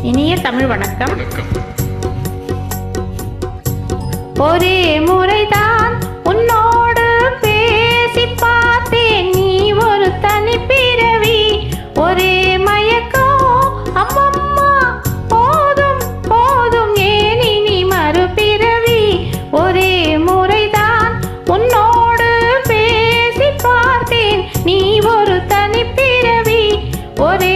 இனிய தமிழ் வணக்கம். ஒரே முறைதான் உன்னோடு பேசி பார்த்தேன், நீ ஒரு தனி பிறவி. ஒரே மயக்கம் அம்மம்மா, போதும் போதும் ஏன் இனி மறுபிறவி. ஒரே முறைதான் உன்னோடு பேசி பார்த்தேன், நீ ஒரு தனி பிறவி. ஒரே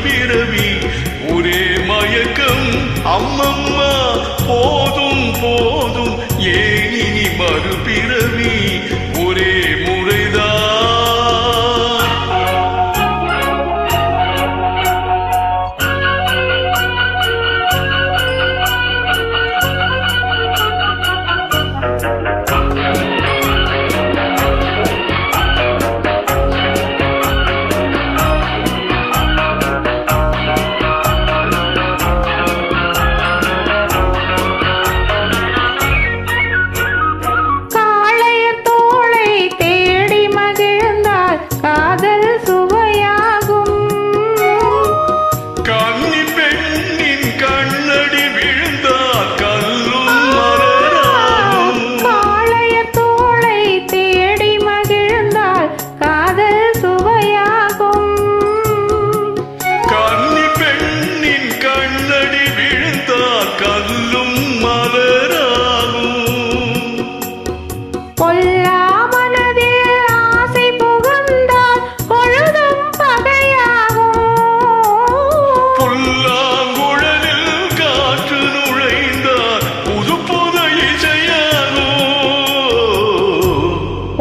பிறவி. ஒரே மயக்கம் அம்மம்மா, போதும் போதும் ஏன் இனி மறுபிறவி. ஒரே முறைதான்.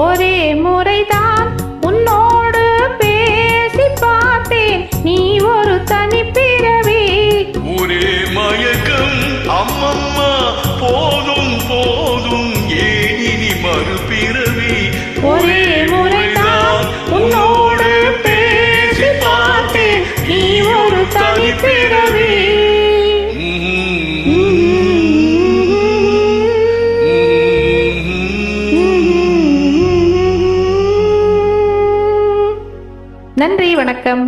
ஒரே முறைதான் உன்னோடு பேசி பார்த்தேன், நீ ஒரு தனி பிறவி. ஒரே மயக்கம் அம்மம்மா, போதும் போதும் ஏன் இனி மறுபிறவி. ஒரே முறைதான் உன்னோடு பேசி பார்த்தேன், நீ ஒரு தனி பிறவி. நன்றி, வணக்கம்.